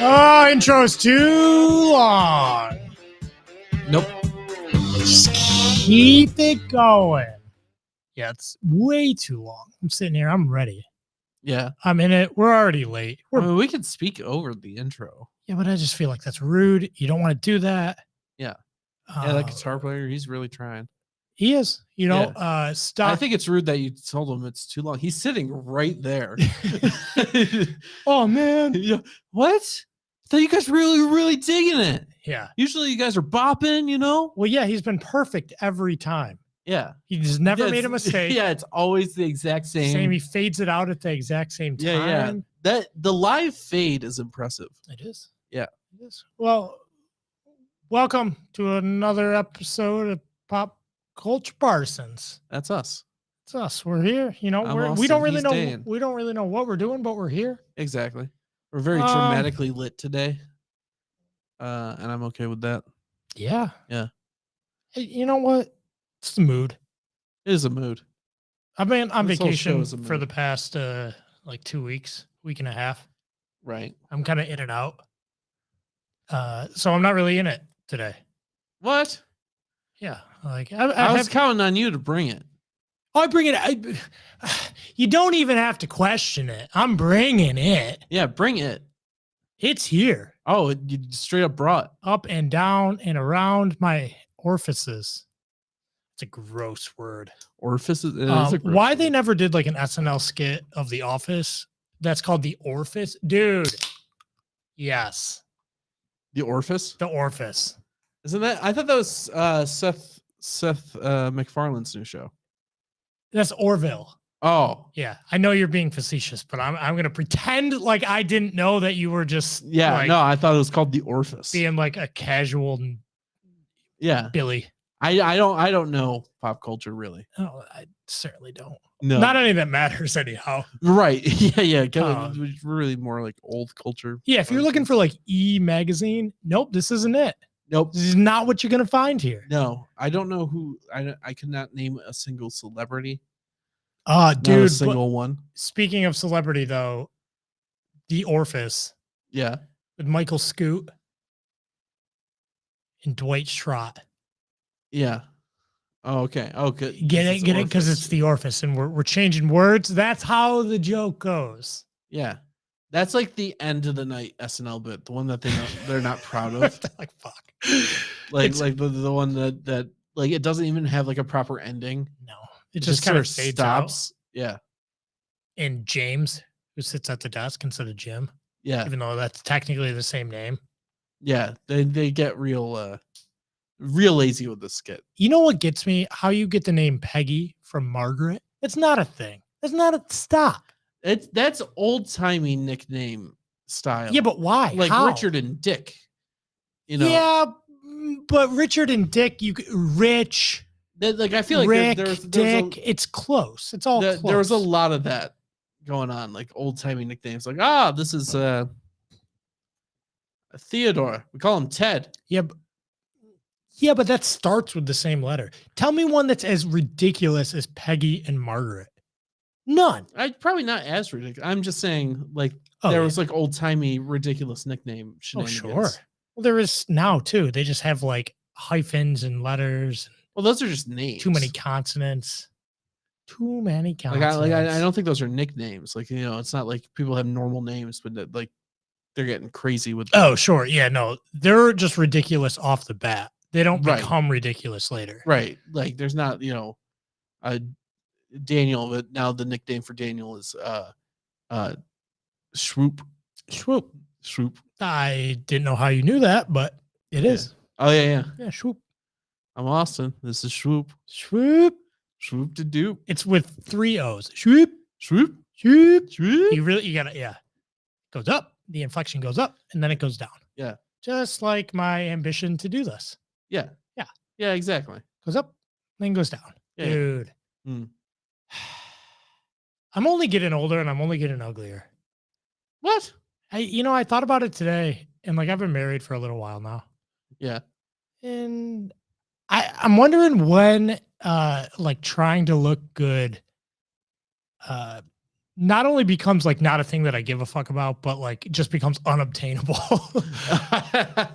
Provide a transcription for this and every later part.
Oh, intro's too long. Nope. Just keep it going. Yeah, it's way too long. I'm sitting here. I'm ready. Yeah. I'm in it. We're already late. We could speak over the intro. Yeah, but I just feel like that's rude. You don't want to do that. Yeah. Yeah, that guitar player, he's really trying. He is. Stop. I think it's rude that you told him it's too long. He's sitting right there. Oh, man. Yeah. What? I thought you guys were really digging it. Yeah. Usually you guys are bopping, you know? Well, yeah, he's been perfect every time. Yeah. He just never made a mistake. Yeah, it's always the exact same. He fades it out at the exact same time. Yeah. The live fade is impressive. It is. Yeah. It is. Well, welcome to another episode of Pop Culture Partisans. That's us. It's us. We're here. We don't really know. We don't really know what we're doing, but we're here. Exactly. We're very dramatically lit today. And I'm okay with that. Yeah. Yeah. Hey, you know what? It's the mood. It is a mood. I've been on vacation for the past 2 weeks, week and a half. Right. I'm kind of in and out. So I'm not really in it today. What? Yeah. I was counting on you to bring it. I bring it. You don't even have to question it. I'm bringing it. Yeah, bring it. It's here. Oh, you straight up brought. Up and down and around my orifices. It's a gross word. Orifices? Why they never did like an SNL skit of The Office that's called The Orifice? Dude. Yes. The Orifice? The Orifice. Isn't that? I thought that was Seth MacFarlane's new show. That's Orville. Oh. Yeah. I know you're being facetious, but I'm going to pretend like I didn't know that you were just no, I thought it was called The Orifice. Being like a casual Billy. I don't know pop culture really. Oh, I certainly don't. No. Not any that matters anyhow. Right. Yeah. Really more like old culture. Yeah, if you're looking for like E magazine, nope, this isn't it. Nope. This is not what you're going to find here. No, I don't know who. I could not name a single celebrity. Dude. Not a single one. Speaking of celebrity, though, The Orifice. Yeah. With Michael Scoot and Dwight Schrute. Yeah. Oh, okay. Okay. Get it? Because it's The Orifice and we're changing words. That's how the joke goes. Yeah. That's like the end of the night SNL bit, the one that they're not proud of. Like fuck. Like the one that like it doesn't even have like a proper ending. No. It just kind of stops. Out. Yeah. And James, who sits at the desk instead of Jim. Yeah. Even though that's technically the same name. Yeah. They get real lazy with this skit. You know what gets me? How you get the name Peggy from Margaret? It's not a thing. It's not a stop. That's old-timey nickname style. Yeah, but why? Like How? Richard and Dick. Yeah, but Richard and Dick, Rich. Like I feel like Rick, there's Dick, it's close. It's all close. There was a lot of that going on, like old-timey nicknames. Like, this is Theodore. We call him Ted. Yeah, but that starts with the same letter. Tell me one that's as ridiculous as Peggy and Margaret. None. Probably not as ridiculous. I'm just saying, like, there was like old-timey ridiculous nickname shenanigans. Oh, sure. Well, there is now too. They just have like hyphens and letters. Well, those are just names. Too many consonants. Like I don't think those are nicknames. Like, it's not like people have normal names, but like they're getting crazy with them. Oh, sure. Yeah, no. They're just ridiculous off the bat. They don't become ridiculous later. Right. Like there's not, Daniel, but now the nickname for Daniel is Swoop. I didn't know how you knew that, but it is. Oh yeah. Yeah, Swoop. I'm Austin. This is Swoop. Swoop to do. It's with 3 O's. Swoop. You gotta, goes up. The inflection goes up and then it goes down. Yeah. Just like my ambition to do this. Yeah. Yeah. Yeah, exactly. Goes up, then goes down. Yeah. Dude. Mm. I'm only getting older and I'm only getting uglier. What? I thought about it today and like I've been married for a little while now. Yeah. And I'm wondering when like trying to look good not only becomes like not a thing that I give a fuck about, but like just becomes unobtainable.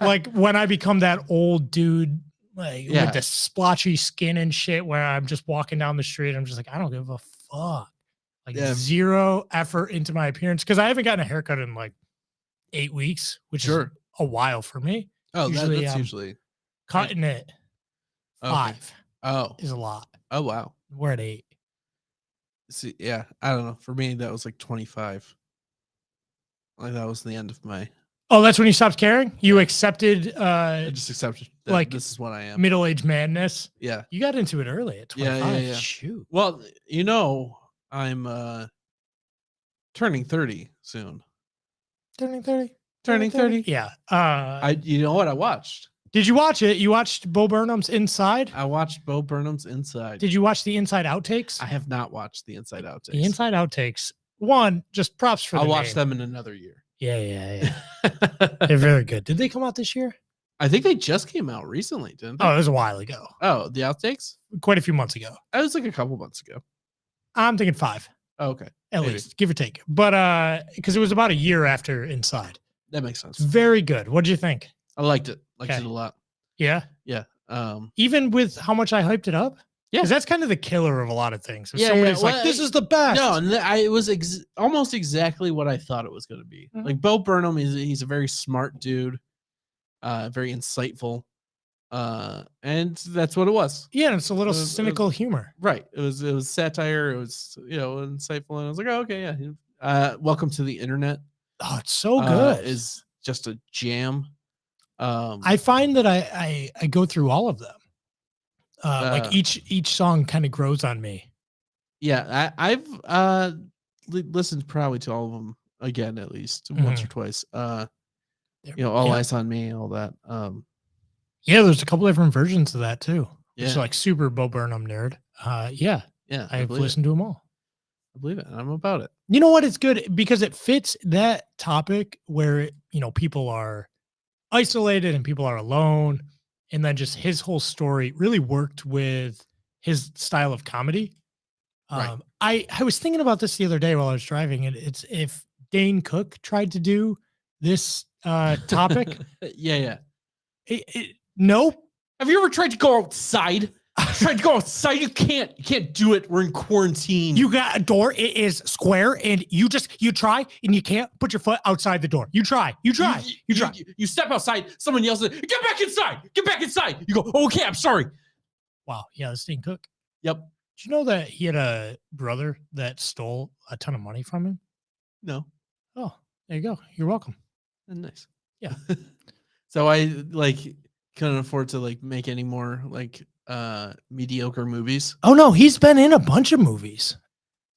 Like when I become that old dude, like with the splotchy skin and shit, where I'm just walking down the street, I'm just like, I don't give a fuck. Like zero effort into my appearance because I haven't gotten a haircut in like 8 weeks, which is a while for me. Oh, that's usually cutting it 5. Okay. Oh, is a lot. Oh wow, we're at 8. See, yeah, I don't know. For me, that was like 25. Like that was the end of my. Oh, that's when you stopped caring? You accepted I just accepted that like this is what I am. Middle-aged madness. Yeah. You got into it early at 25. Yeah. Shoot. Well, I'm turning 30 soon. Turning 30? Turning 30? Yeah. You know what I watched? Did you watch it? You watched Bo Burnham's Inside? I watched Bo Burnham's Inside. Did you watch the Inside Outtakes? I have not watched the Inside Outtakes. The Inside Outtakes. One, just props for I'll watch them in another year. Yeah. They're very good. Did they come out this year? I think they just came out recently, didn't they? Oh, it was a while ago. Oh, the Outtakes? Quite a few months ago. It was like a couple months ago. I'm thinking 5. Oh, okay. At least, give or take. But because it was about a year after Inside. That makes sense. Very good. What did you think? I liked it. Liked it a lot. Yeah? Yeah. Even with how much I hyped it up? Yeah. Because that's kind of the killer of a lot of things. If Yeah, somebody's like, this is the best. No, and it was almost exactly what I thought it was going to be. Mhm. Like Bo Burnham, he's a very smart dude, very insightful. And that's what it was. Yeah, and it's a little cynical humor. Right. It was satire. It was, insightful. And I was like, oh, okay, yeah. Welcome to the Internet. Oh, it's so good. Is just a jam. I find that I go through all of them. Like each song kind of grows on me. Yeah, I've listened probably to all of them again at least once or twice. All Eyes on Me, all that. Yeah, there's a couple different versions of that too. Yeah. It's like super Bo Burnham nerd. Yeah. I've listened to them all. I believe it. I'm about it. You know what? It's good because it fits that topic where people are isolated and people are alone, and then just his whole story really worked with his style of comedy. Right. I was thinking about this the other day while I was driving, and it's if Dane Cook tried to do this topic. Yeah. No. Have you ever tried to go outside? You can't do it. We're in quarantine. You got a door. It is square, and you try, and you can't put your foot outside the door. You try. You step outside. Someone yells, "Get back inside! Get back inside!" You go, "Okay, I'm sorry." Wow. Yeah, that's Dane Cook. Yep. Did you know that he had a brother that stole a ton of money from him? No. Oh, there you go. You're welcome. Nice. Yeah. So I couldn't afford to make any more mediocre movies. Oh no, he's been in a bunch of movies.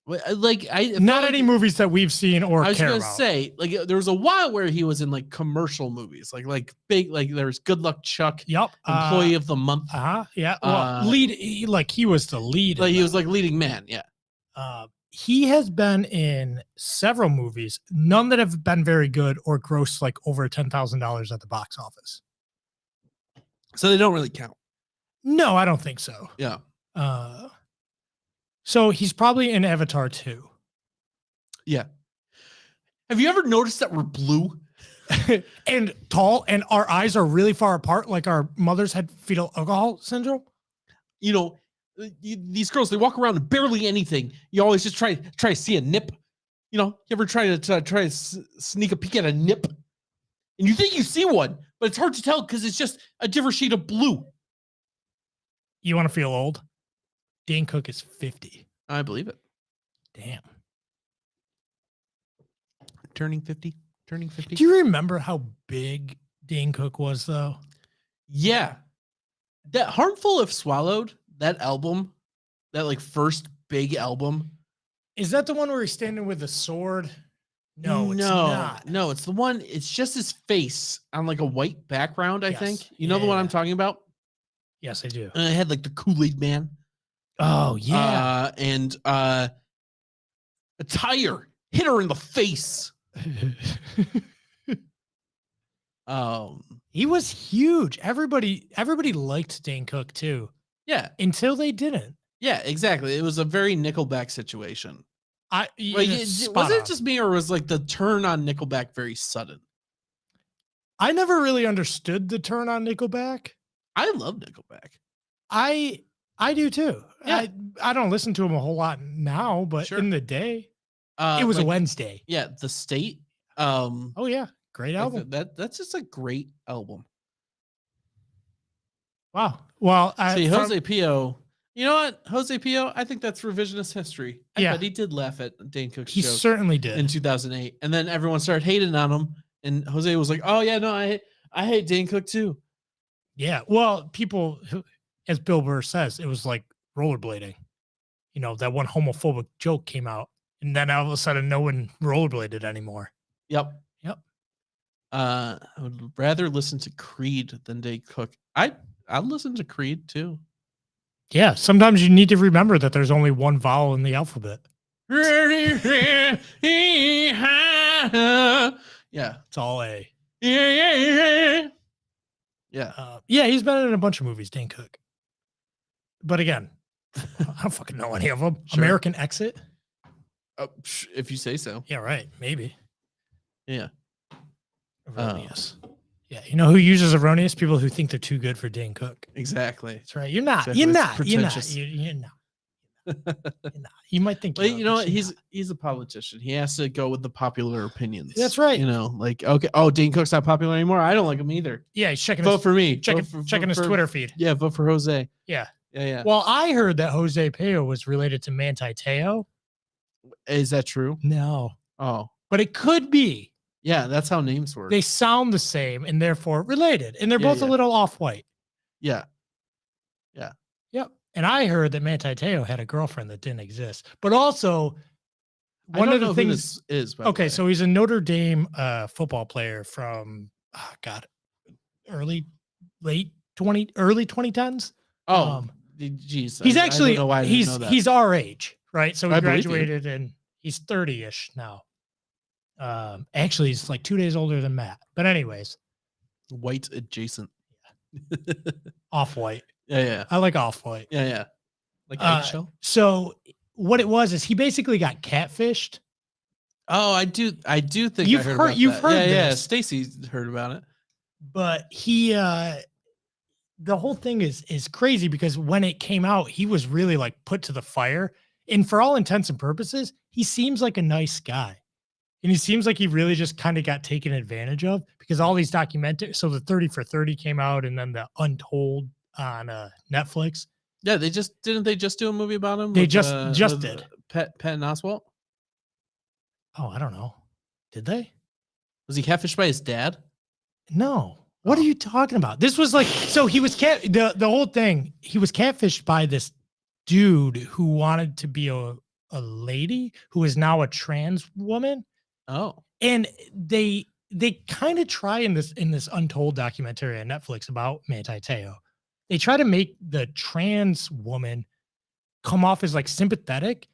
Not any movies that we've seen or I was care gonna about. say there was a while where he was in commercial movies, like big, there was Good Luck Chuck. Yep. Employee of the Month. Yeah. Well, he was the lead. He was leading man. Yeah. He has been in several movies, none that have been very good or grossed over $10,000 at the box office. So they don't really count. No, I don't think so. Yeah. So he's probably in Avatar 2. Yeah. Have you ever noticed that we're blue and tall, and our eyes are really far apart, like our mothers had fetal alcohol syndrome? These girls, they walk around with barely anything. You always just try to see a nip. You ever try to sneak a peek at a nip, and you think you see one, but it's hard to tell because it's just a different shade of blue. You want to feel old? Dane Cook is 50. I believe it. Damn. Turning 50. Do you remember how big Dane Cook was, though? Yeah. That Harmful If Swallowed, that album, that first big album. Is that the one where he's standing with a sword No, it's not. No, it's the one. It's just his face on like a white background. I think Yes. you know the one I'm talking about. Yes, I do. And it had like the Kool-Aid Man. Oh yeah. And a tire hit her in the face. He was huge. Everybody liked Dane Cook too. Yeah, until they didn't. Yeah, exactly. It was a very Nickelback situation. Was it just me, or was like the turn on Nickelback very sudden? I never really understood the turn on Nickelback. I love Nickelback. I do too. Yeah. I don't listen to them a whole lot now, but in the day, it was a Wednesday. Yeah, The State. Oh yeah, great album. That's just a great album. Wow. Well, see, Jose Pio. You know what, Jose Pio? I think that's revisionist history. But he did laugh at Dane Cook's joke. He certainly did in 2008, and then everyone started hating on him, and Jose was like, "Oh yeah, no, I hate Dane Cook too." Yeah. Well, people, as Bill Burr says, it was like rollerblading. You know, that one homophobic joke came out, and then all of a sudden, no one rollerbladed anymore. Yep. I would rather listen to Creed than Dane Cook. I listen to Creed too. Yeah, sometimes you need to remember that there's only one vowel in the alphabet. Yeah, it's all A. Yeah. Yeah, he's been in a bunch of movies, Dane Cook. But again, I don't fucking know any of them. Sure. American Exit. If you say so. Yeah, right. Maybe. Yeah. Erroneous. Yeah, you know who uses erroneous? People who think they're too good for Dane Cook. Exactly. That's right. You're not. Exactly. You're not. You're not. You're not. You're not. You might think. Well, you know what? He's a politician. He has to go with the popular opinions. That's right. You know, like okay. Oh, Dane Cook's not popular anymore. I don't like him either. Yeah, he's checking. Vote for me. Checking his Twitter feed. Yeah, vote for Jose. Yeah. Yeah. Well, I heard that Jose Pio was related to Manti Te'o. Is that true? No. Oh, but it could be. Yeah, that's how names work. They sound the same and therefore related, and they're both a little off-white. Yeah. Yep. And I heard that Manti Te'o had a girlfriend that didn't exist, but also one of the things is okay. So he's a Notre Dame football player from early 2010s. Oh, geez. He's actually he's our age, right? So he graduated and he's 30-ish now. Actually, he's like 2 days older than Matt. But anyways, white adjacent, off-white. Yeah. I like off-white. Yeah. Like eggshell. So what it was is he basically got catfished. Oh, I do think you've heard. Yeah. Stacy heard about it. But he, the whole thing is crazy because when it came out, he was really like put to the fire. And for all intents and purposes, he seems like a nice guy. And he seems like he really just kind of got taken advantage of because all these documentaries. So the 30 for 30 came out, and then the Untold on Netflix. Yeah, they just do a movie about him. They just did. Patton Oswalt. Oh, I don't know. Did they? Was he catfished by his dad? No. What are you talking about? This was like so he was the whole thing. He was catfished by this dude who wanted to be a lady who is now a trans woman. Oh, and they kind of try in this Untold documentary on Netflix about Manti Te'o. They try to make the trans woman come off as like sympathetic.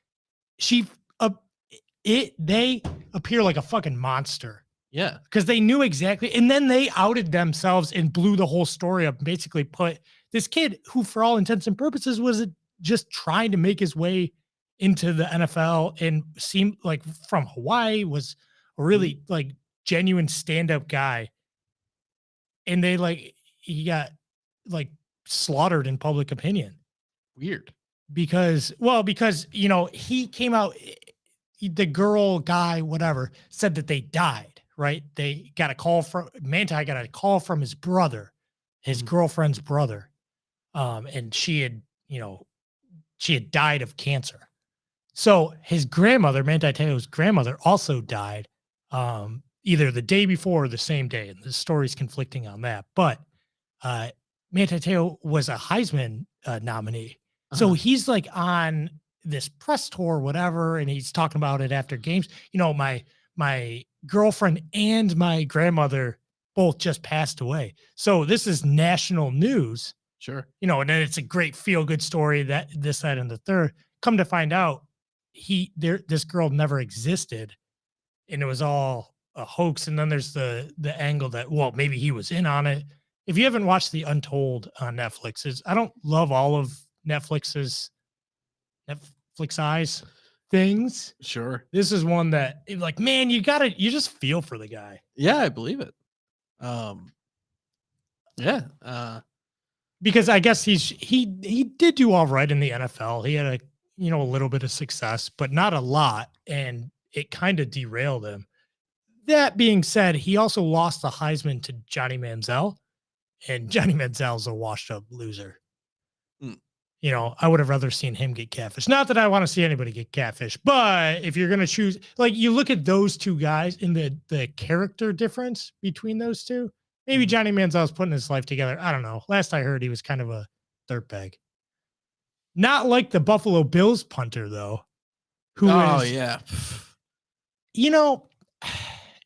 They appear like a fucking monster. Yeah, because they knew exactly, and then they outed themselves and blew the whole story up. Basically, put this kid who, for all intents and purposes, was just trying to make his way into the NFL and seemed like from Hawaii, was a really like genuine stand-up guy. And he got like slaughtered in public opinion. Weird. Because, you know, he came out, the girl, guy, whatever, said that they died, right? They got a call from, Manti got a call from his brother, his girlfriend's brother. And she had died of cancer. So his grandmother, Manti Te'o's grandmother, also died either the day before or the same day. And the story's conflicting on that. But Manti Te'o was a Heisman nominee. So he's like on this press tour, whatever, and he's talking about it after games. You know, my my girlfriend and my grandmother both just passed away. So this is national news, Sure. you know, and then it's a great feel good story that this, that, and the third. Come to find out, this girl never existed, and it was all a hoax. And then there's the angle that, well, maybe he was in on it. If you haven't watched The Untold on Netflix, I don't love all of Netflix eyes things. Sure. This is one that, like, man, you just feel for the guy. Yeah, I believe it. Yeah. Because I guess he did do all right in the NFL. He had a little bit of success, but not a lot, and it kind of derailed him. That being said, he also lost the Heisman to Johnny Manziel, and Johnny Manziel's a washed up loser. Mm. You know, I would have rather seen him get catfish. Not that I want to see anybody get catfish, but if you're going to choose, like, you look at those two guys in the character difference between those two, maybe Johnny Manziel's putting his life together. I don't know. Last I heard, he was kind of a dirtbag. Not like the Buffalo Bills punter, though. Yeah. You know,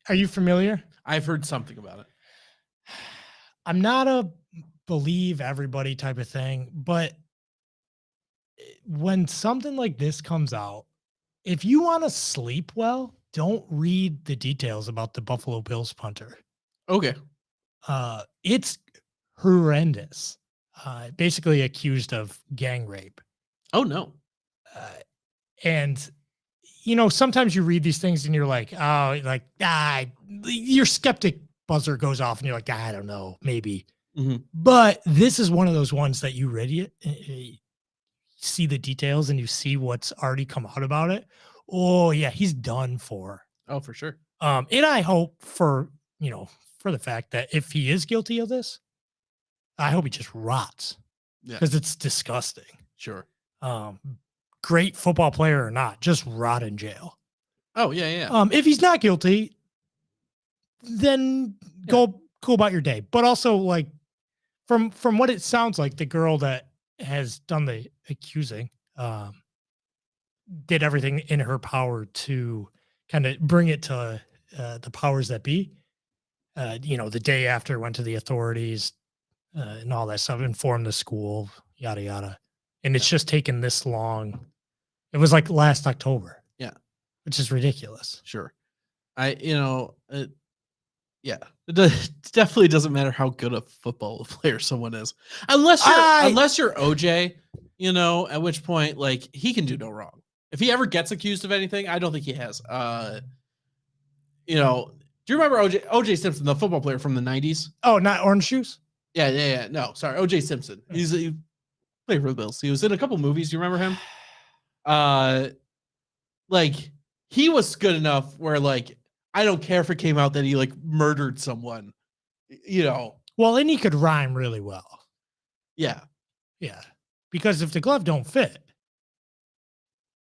are you familiar? I've heard something about it. I'm not a believe everybody type of thing, but when something like this comes out, if you want to sleep well, don't read the details about the Buffalo Bills punter. Okay. It's horrendous. Basically accused of gang rape. Oh, no. And, you know, sometimes you read these things and you're like, your skeptic buzzer goes off and you're like, I don't know, maybe. Mm-hmm. But this is one of those ones that you read it, see the details and you see what's already come out about it. Oh, yeah, he's done for. Oh, for sure. And I hope for the fact that if he is guilty of this, I hope he just rots. Yeah. Because it's disgusting. Sure. Great football player or not, just rot in jail. Oh, yeah. If he's not guilty, then go about your day. But also, like, from what it sounds like, the girl that has done the accusing did everything in her power to kind of bring it to the powers that be. The day after, went to the authorities and all that stuff, informed the school, yada yada. And it's just taken this long. It was like last October. Yeah. Which is ridiculous. Sure. It definitely doesn't matter how good a football player someone is. Unless you're OJ, at which point, like, he can do no wrong. If he ever gets accused of anything, I don't think he has. Do you remember OJ Simpson, the football player from the 90s? Oh, not Orange Juice? Yeah. No, sorry. OJ Simpson. He played for the Bills. He was in a couple movies. Do you remember him? Like, he was good enough where, like, I don't care if it came out that he, like, murdered someone, Well, and he could rhyme really well. Yeah. Yeah. Because if the glove don't fit,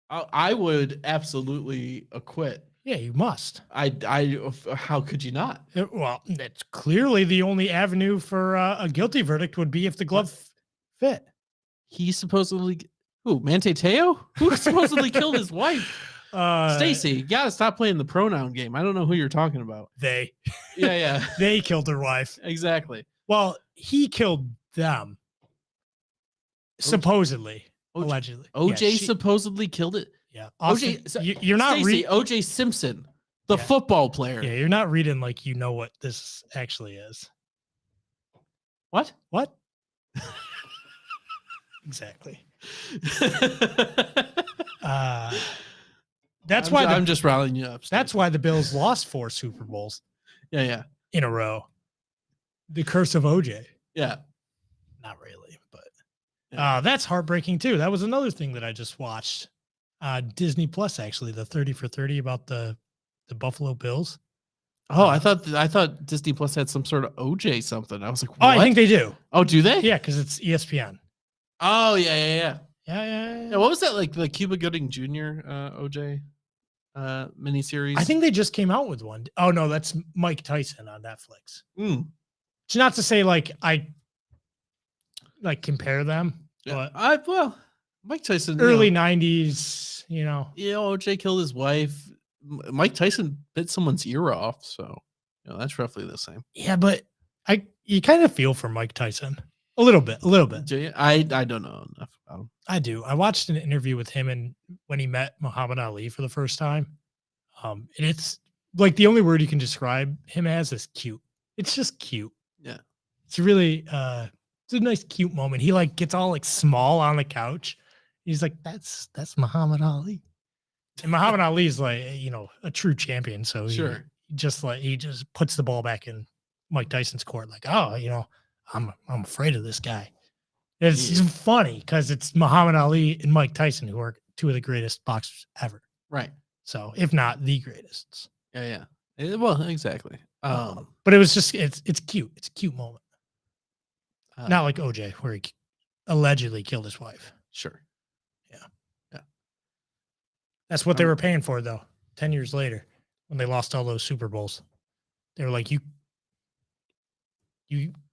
I would absolutely acquit. Yeah, you must. How could you not? Well, that's clearly the only avenue for a guilty verdict would be if the glove fit. He supposedly, Manti Te'o? Who supposedly killed his wife? Stacy, you gotta stop playing the pronoun game. I don't know who you're talking about. They. Yeah. They killed their wife. Exactly. Well, he killed them. Supposedly. Allegedly. OJ supposedly killed it. Yeah. OJ, you're not reading OJ Simpson, the football player. Yeah, you're not reading like you know what this actually is. What? Exactly. That's why I'm just rallying you up. That's why the Bills lost 4 Super Bowls. Yeah. In a row. The curse of OJ. Yeah. Not really, but that's heartbreaking too. That was another thing that I just watched. Disney Plus, actually, the 30 for 30 about the Buffalo Bills. Oh, I thought Disney Plus had some sort of OJ something. I was like, what? Oh, I think they do. Oh, do they? Yeah, because it's ESPN. Oh, yeah. Yeah. What was that, like, the Cuba Gooding Jr. OJ miniseries? I think they just came out with one. Oh no, that's Mike Tyson on Netflix. It's not to say like I like compare them, but Mike Tyson, early 90s, OJ killed his wife, Mike Tyson bit someone's ear off, so that's roughly the same. Yeah, but you kind of feel for Mike Tyson a little bit. Do you? I don't know enough about him. I do. I watched an interview with him and when he met Muhammad Ali for the first time. And it's like the only word you can describe him as is cute. It's just cute. Yeah. It's really it's a nice cute moment. He like gets all like small on the couch. He's like, that's Muhammad Ali. And Muhammad Ali is like, a true champion. So Sure. he just puts the ball back in Mike Tyson's court, like, oh, I'm afraid of this guy. It's funny because it's Muhammad Ali and Mike Tyson who are two of the greatest boxers ever. Right. So if not the greatest. Yeah. Well, exactly. But it was just it's cute. It's a cute moment. Not like OJ, where he allegedly killed his wife. Sure. Yeah. Yeah. That's what they were paying for, though. 10 years later, when they lost all those Super Bowls, they were like, "You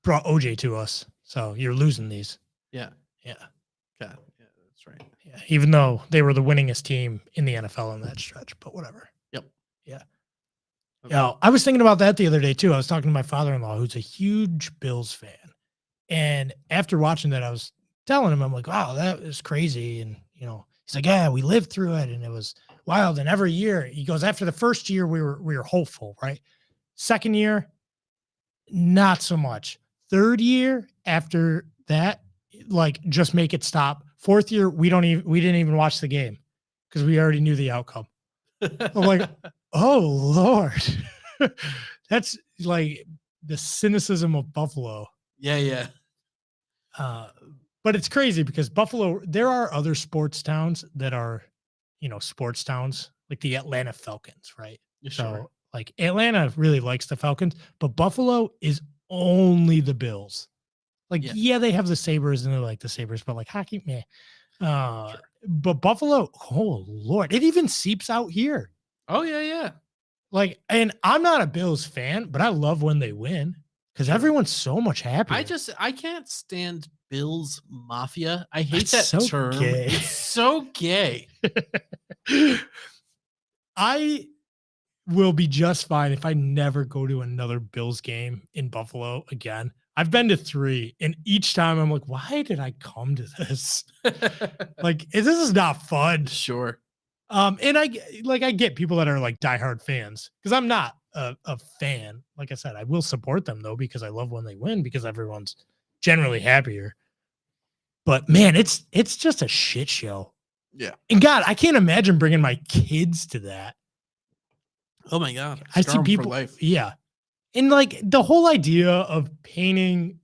brought OJ to us, so you're losing these." Yeah. Yeah. God. Yeah, that's right. Yeah. Even though they were the winningest team in the NFL in that stretch, but whatever. Yep. Yeah. Okay. Yeah. I was thinking about that the other day too. I was talking to my father-in-law, who's a huge Bills fan. And after watching that, I was telling him, I'm like, wow, that was crazy. And, he's like, yeah, we lived through it and it was wild. And every year he goes, after the first year, we were hopeful, right? Second year, not so much. Third year after that, like just make it stop. Fourth year, we didn't even watch the game because we already knew the outcome. I'm like, oh Lord, that's like the cynicism of Buffalo. Yeah. But it's crazy because Buffalo, there are other sports towns that are, sports towns like the Atlanta Falcons, right? Sure. So like Atlanta really likes the Falcons, but Buffalo is only the Bills. Like, yeah, they have the Sabres and they like the Sabres, but like hockey, meh. Sure. But Buffalo, oh Lord, it even seeps out here. Oh, yeah. Like, and I'm not a Bills fan, but I love when they win because everyone's so much happier. I can't stand Bills Mafia. I hate that so term. Gay. It's so gay. I will be just fine if I never go to another Bills game in Buffalo again. I've been to 3, and each time I'm like, why did I come to this? Like, this is not fun. Sure. And I get people that are like diehard fans because I'm not a fan. Like I said, I will support them though because I love when they win because everyone's generally happier. But man, it's just a shit show. Yeah. And God, I can't imagine bringing my kids to that. Oh my God. I see people. For life. Yeah. And like the whole idea of painting,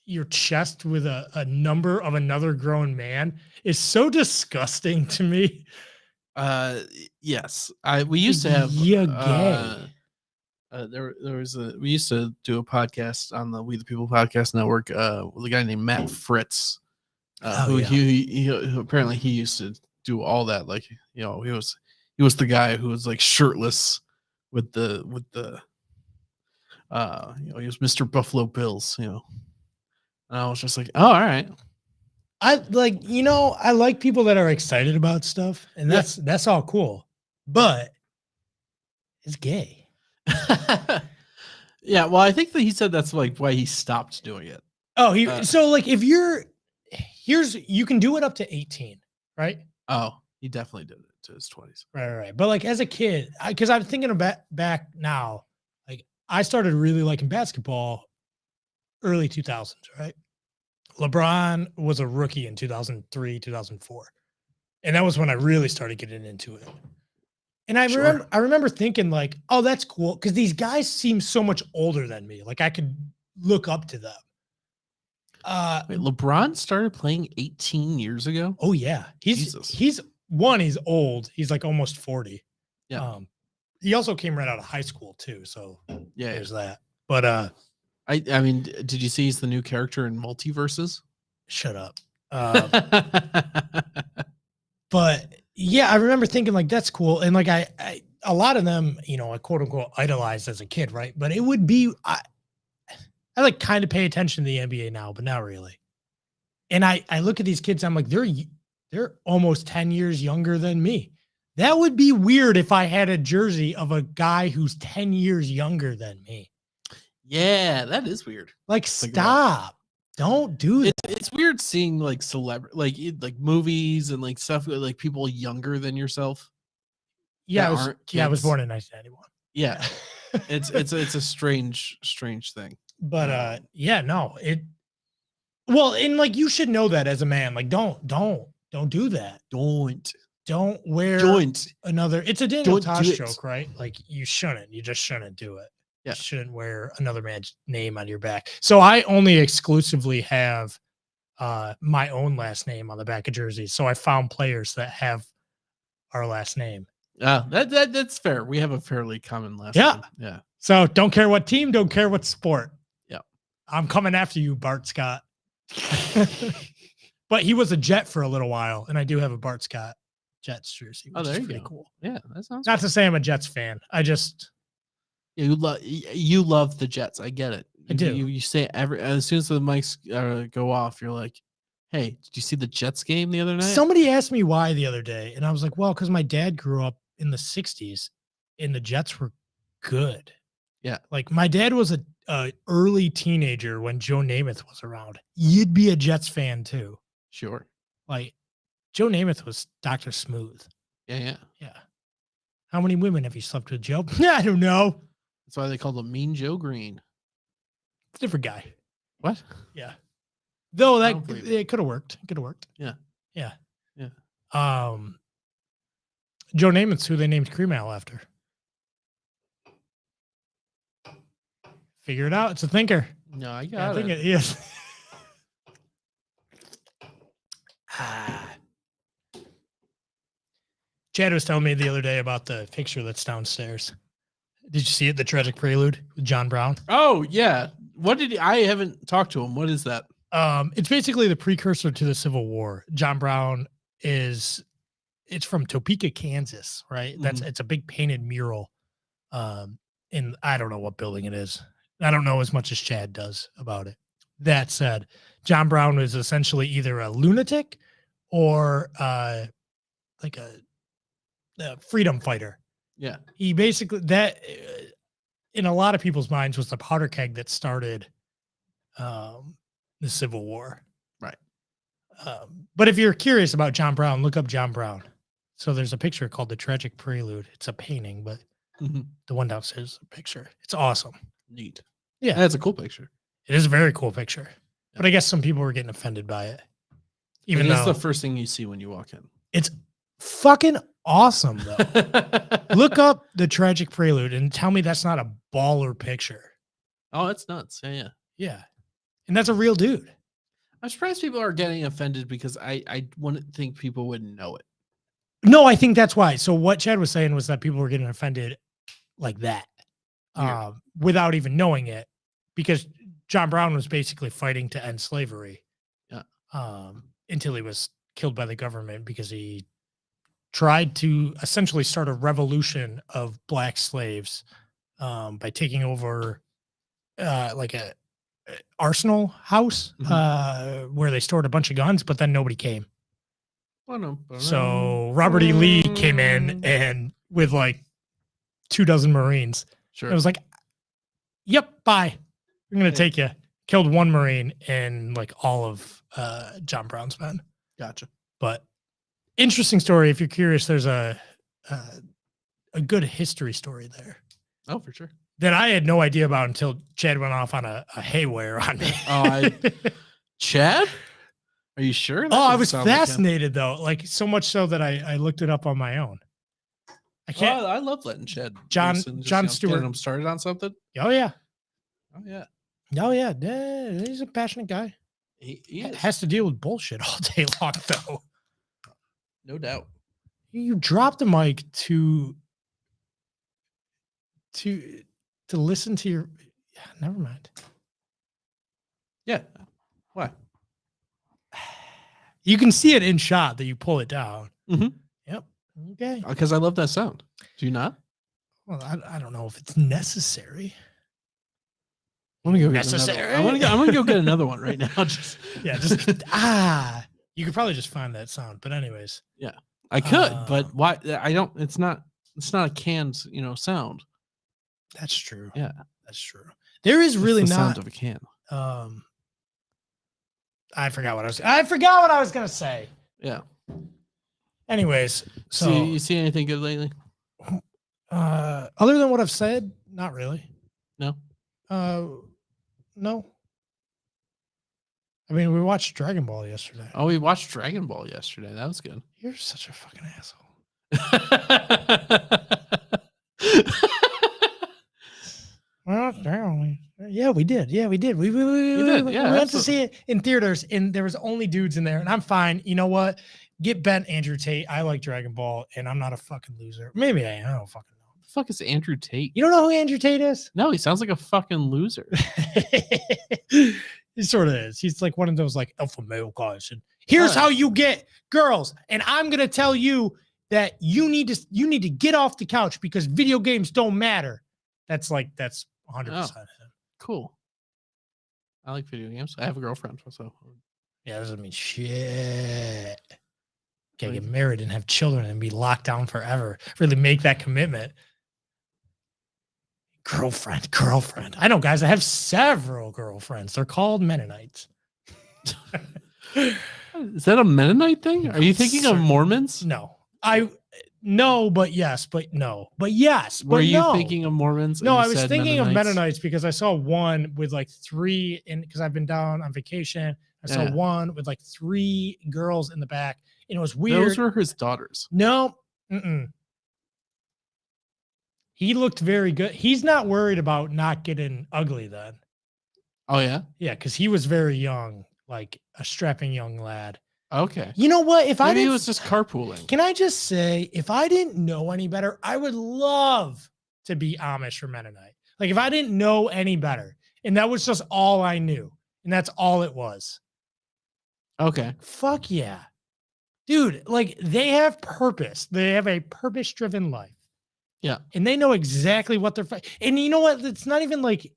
your chest with a number of another grown man is so disgusting to me. Yes. We used to have gay. We used to do a podcast on the We the People podcast network with a guy named Matt Fritz, who apparently he used to do all that. Like, he was the guy who was like shirtless with the he was Mr. Buffalo Bills, and I was just like, oh, all right. I like people that are excited about stuff, and that's all cool, but it's gay. Yeah, well, I think that he said that's like why he stopped doing it. Oh, so like if you can do it up to 18, right? Oh, he definitely did it to his 20s. Right. But like as a kid, because I'm thinking about back now, like I started really liking basketball early 2000s, right? LeBron was a rookie in 2003, 2004. And that was when I really started getting into it. And I remember thinking like, oh, that's cool. Because these guys seem so much older than me. Like I could look up to them. Wait, LeBron started playing 18 years ago? Oh, yeah. He's old. He's like almost 40. Yeah. He also came right out of high school too. So there's that. But I mean, did you see he's the new character in Multiverses? Shut up. But yeah, I remember thinking like that's cool, and like I a lot of them, I quote unquote idolized as a kid, right? But it would be I like kind of pay attention to the NBA now, but not really. And I look at these kids, I'm like they're almost 10 years younger than me. That would be weird if I had a jersey of a guy who's 10 years younger than me. Yeah, that is weird. Like, stop. Don't do that. It's weird seeing like like movies and like stuff with like people younger than yourself. Yeah, I was born in 1991. Yeah. it's a strange thing. But no, and like you should know that as a man. Like, don't do that. Don't wear another. It's a Daniel Tosh joke, right? Like, you just shouldn't do it. Yeah. You shouldn't wear another man's name on your back. So I only exclusively have my own last name on the back of jerseys. So I found players that have our last name. That's fair. We have a fairly common last name. Yeah. So don't care what team, don't care what sport. Yeah. I'm coming after you, Bart Scott. But he was a Jet for a little while, and I do have a Bart Scott Jets jersey. Which is pretty cool. Yeah, that sounds not to say I'm a Jets fan. I just you love the Jets. I get it. I do. You say as soon as the mics go off, you're like, "Hey, did you see the Jets game the other night?" Somebody asked me why the other day, and I was like, "Well, because my dad grew up in the '60s, and the Jets were good." Yeah, like my dad was a early teenager when Joe Namath was around. You'd be a Jets fan too. Sure. Like, Joe Namath was Dr. Smooth. Yeah. How many women have you slept with, Joe? I don't know. That's why they called him Mean Joe Green. It's a different guy. What? Yeah. Though it could have worked. It could have worked. Yeah. Joe Namath's who they named Cream Ale after. Figure it out. It's a thinker. No, I got it. Yes. Chad was telling me the other day about the picture that's downstairs. Did you see it? The Tragic Prelude with John Brown. Oh yeah. I haven't talked to him. What is that? It's basically the precursor to the Civil War. John Brown it's from Topeka, Kansas, right? Mm-hmm. It's a big painted mural. In I don't know what building it is. I don't know as much as Chad does about it. That said, John Brown was essentially either a lunatic or like a freedom fighter. Yeah. He basically, that in a lot of people's minds, was the powder keg that started the Civil War. Right. But if you're curious about John Brown, look up John Brown. So there's a picture called The Tragic Prelude. It's a painting, but the one downstairs is a picture. It's awesome. Neat. Yeah. That's a cool picture. It is a very cool picture. Yeah. But I guess some people were getting offended by it. Even though it's the first thing you see when you walk in. It's fucking awesome, though. Look up The Tragic Prelude and tell me that's not a baller picture. Oh, it's nuts. Yeah. And that's a real dude. I'm surprised people are getting offended because I wouldn't think people wouldn't know it. No, I think that's why. So what Chad was saying was that people were getting offended like that without even knowing it, because John Brown was basically fighting to end slavery until he was killed by the government because he tried to essentially start a revolution of black slaves by taking over like a arsenal house where they stored a bunch of guns, but then nobody came. So Robert E. Lee came in and with like 24 Marines. Sure. It was like, yep, bye. I'm going to take you. Killed one Marine and like all of John Brown's men. Gotcha. But interesting story. If you're curious, there's a good history story there. Oh, for sure. That I had no idea about until Chad went off on a haywire on me. Chad? Are you sure? I was fascinated though. Like so much so that I looked it up on my own. I can't. I love letting Chad. John Stewart. I'm started on something. Oh yeah. Oh yeah. He's a passionate guy. He has to deal with bullshit all day long though. No doubt. You dropped the mic to listen to your. Yeah, never mind. Yeah. Why? You can see it in shot that you pull it down. Mm-hmm. Yep. Okay. Because I love that sound. Do you not? Well, I don't know if it's necessary. I'm gonna go necessary. I'm gonna go get another one right now. You could probably just find that sound. But anyways. Yeah. I could, but why? I don't. It's not a canned, sound. That's true. Yeah, that's true. There is really the not sound of a can. I forgot what I was gonna say. Yeah. Anyways, so you see anything good lately? Other than what I've said, not really. No. No. I mean, we watched Dragon Ball yesterday. Oh, we watched Dragon Ball yesterday. That was good. You're such a fucking asshole. Yeah, we did. Yeah, we did. We did. Yeah, we went to see it in theaters, and there was only dudes in there, and I'm fine. You know what? Get bent, Andrew Tate. I like Dragon Ball, and I'm not a fucking loser. Maybe I am. I don't fucking know. The fuck is Andrew Tate? You don't know who Andrew Tate is? No, he sounds like a fucking loser. He sort of is. He's like one of those like alpha male guys. And here's how you get girls. And I'm gonna tell you that you need to get off the couch because video games don't matter. That's 100% him. Cool. I like video games. I have a girlfriend, so yeah, that doesn't mean shit. Can't get married and have children and be locked down forever. Really make that commitment. Girlfriend. I know, guys. I have several girlfriends. They're called Mennonites. Is that a Mennonite thing? Are you thinking of Mormons? No. But yes, but no. But yes, but Were you thinking of Mormons? No, I was thinking of Mennonites because I saw one with like 3 because I've been down on vacation. I saw one with like 3 girls in the back, and it was weird. Those were his daughters. No. He looked very good. He's not worried about not getting ugly then. Oh, yeah? Yeah, because he was very young, like a strapping young lad. Okay. You know what? Maybe he was just carpooling. Can I just say, if I didn't know any better, I would love to be Amish or Mennonite. Like if I didn't know any better, and that was just all I knew, and that's all it was. Okay. Fuck yeah. Dude, like they have purpose. They have a purpose-driven life. Yeah. And they know exactly what they're fighting. And you know what? It's not even like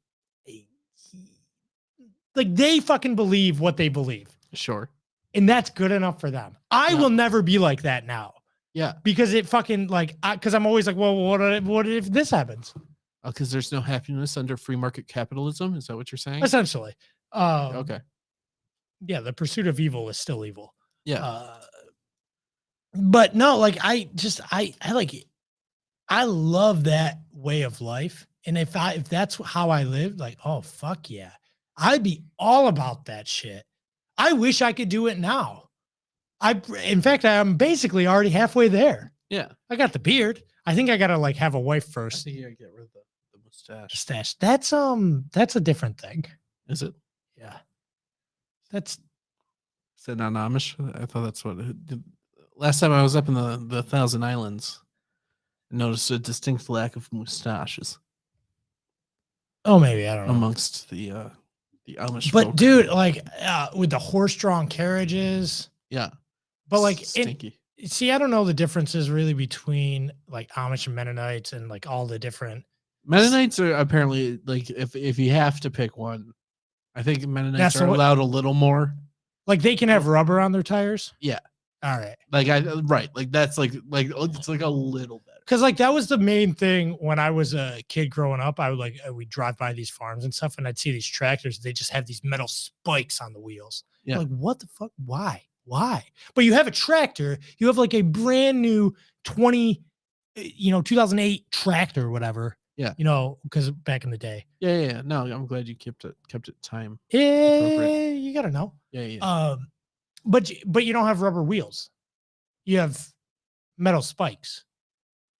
they fucking believe what they believe. Sure. And that's good enough for them. I will never be like that now. Yeah. Because it fucking because I'm always like, well, what if this happens? Because there's no happiness under free market capitalism. Is that what you're saying? Essentially. Okay. Yeah. The pursuit of evil is still evil. Yeah. But no, like I like it. I love that way of life. And if that's how I lived, like, oh, fuck yeah. I'd be all about that shit. I wish I could do it now. In fact, I'm basically already halfway there. Yeah. I got the beard. I think I got to like have a wife first. I think you gotta get rid of the mustache. That's a different thing. Is it? Yeah. Is it not Amish? I thought that's what last time I was up in the Thousand Islands. Noticed a distinct lack of mustaches. Oh, maybe I don't know. Amongst the Amish, but folk. Dude, like with the horse-drawn carriages, yeah. But like, stinky. See, I don't know the differences really between like Amish and Mennonites and like all the different. Mennonites are apparently like if you have to pick one, I think Mennonites are allowed a little more. Like they can have rubber on their tires. Yeah. All right. Like that's like it's like a little bit. Because like that was the main thing when I was a kid growing up. I would we'd drive by these farms and stuff, and I'd see these tractors. They just have these metal spikes on the wheels. Yeah. Like what the fuck? Why? But you have a tractor. You have like a brand new 2008 tractor or whatever. Yeah. Because back in the day. Yeah. No, I'm glad you kept it time. Yeah, you gotta know. Yeah. But you don't have rubber wheels. You have metal spikes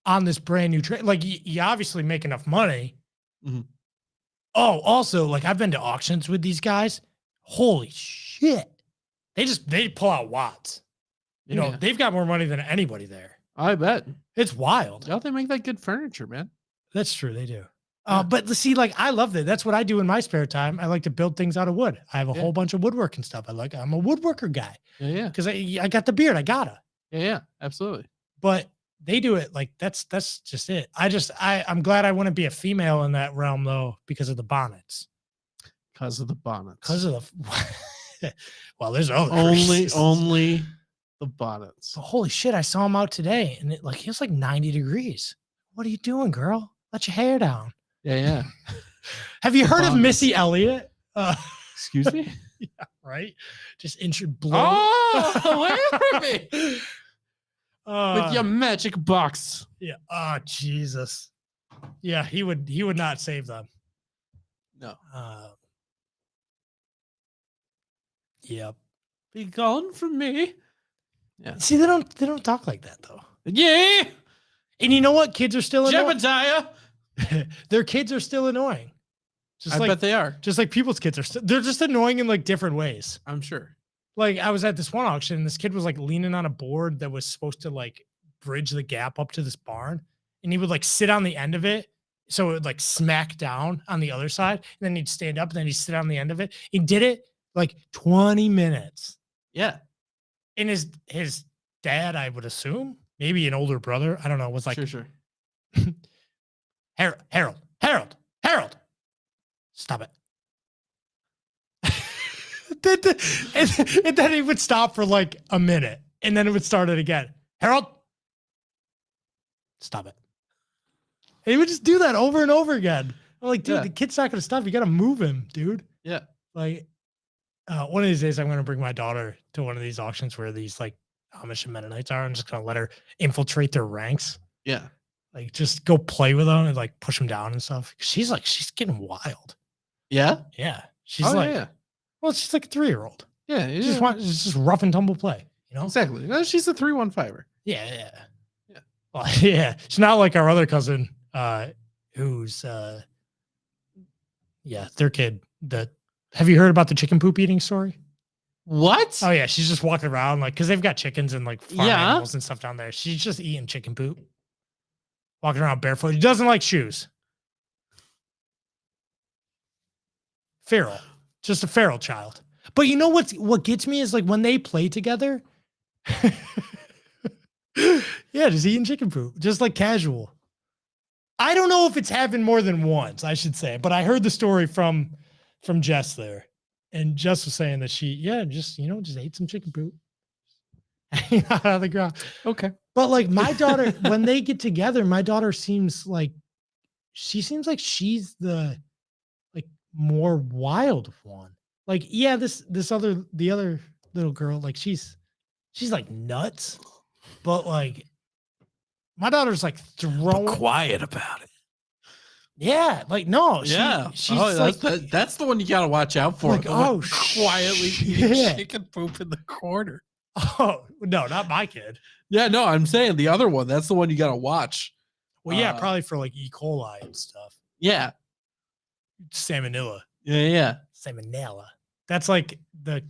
on this brand new tractor. Like you obviously make enough money. Mm-hmm. Oh, also, like I've been to auctions with these guys. Holy shit. They pull out watts. They've got more money than anybody there. I bet. It's wild. Don't they make that good furniture, man? That's true. They do. But see, like I love that. That's what I do in my spare time. I like to build things out of wood. I have a whole bunch of woodworking stuff. I'm a woodworker guy. Yeah. Because I got the beard. I gotta. Yeah. Absolutely. But they do it like that's just it. I'm glad I wouldn't be a female in that realm though because of the bonnets. Because of the bonnets. Because of the. Well, there's other only The bonnets. But holy shit, I saw him out today, and it was like 90 degrees. What are you doing, girl? Let your hair down. Yeah. Have you heard of bonnets. Missy Elliott? Excuse me? Yeah, right? Just blow. Oh, away from me. With your magic box. Yeah. Oh, Jesus. Yeah, he would not save them. No. Yep. Be gone from me. Yeah. See, they don't talk like that though. Yeah. And you know what? Kids are still annoying. Jebediah. Their kids are still annoying. I bet they are. Just like people's kids are they're just annoying in like different ways. I'm sure. Like I was at this one auction and this kid was like leaning on a board that was supposed to like bridge the gap up to this barn. And he would like sit on the end of it. So it would like smack down on the other side. And then he'd stand up and then he'd sit on the end of it. He did it like 20 minutes. Yeah. And his dad, I would assume, maybe an older brother, I don't know, was like, sure. Harold, stop it. and then he would stop for like a minute and then it would start it again. Harold, stop it. And he would just do that over and over again. I'm like, dude, the kid's not going to stop. You got to move him, dude. Yeah. Like, one of these days, I'm going to bring my daughter to one of these auctions where these like Amish and Mennonites are. I'm just going to let her infiltrate their ranks. Yeah. Like, just go play with them and like push them down and stuff. She's getting wild. Yeah. Yeah. She's well, she's like a 3-year-old. Yeah. It's just rough and tumble play, you know? Exactly. No, she's a 315er. Yeah. Well, yeah. She's not like our other cousin, who's, their kid that, have you heard about the chicken poop eating story? What? Oh yeah. She's just walking around like, cause they've got chickens and like farm animals and stuff down there. She's just eating chicken poop. Walking around barefoot. He doesn't like shoes. Feral. Just a feral child. But you know what gets me is like when they play together. Yeah, just eating chicken poop. Just like casual. I don't know if it's happened more than once, I should say. But I heard the story from Jess there. And Jess was saying that she, just ate some chicken poop. Out of the ground. Okay. But like my daughter, when they get together, my daughter seems like she's the like more wild one. Like, yeah, the other little girl, like she's like nuts, but like my daughter's like throwing quiet about it. Yeah, like no, she's that's the one you gotta watch out for. Like, quietly eating chicken poop in the corner. Oh no, not my kid. Yeah, no, I'm saying the other one. That's the one you gotta watch. Well, yeah, probably for like E. coli and stuff. Yeah, salmonella. Yeah, salmonella. That's like the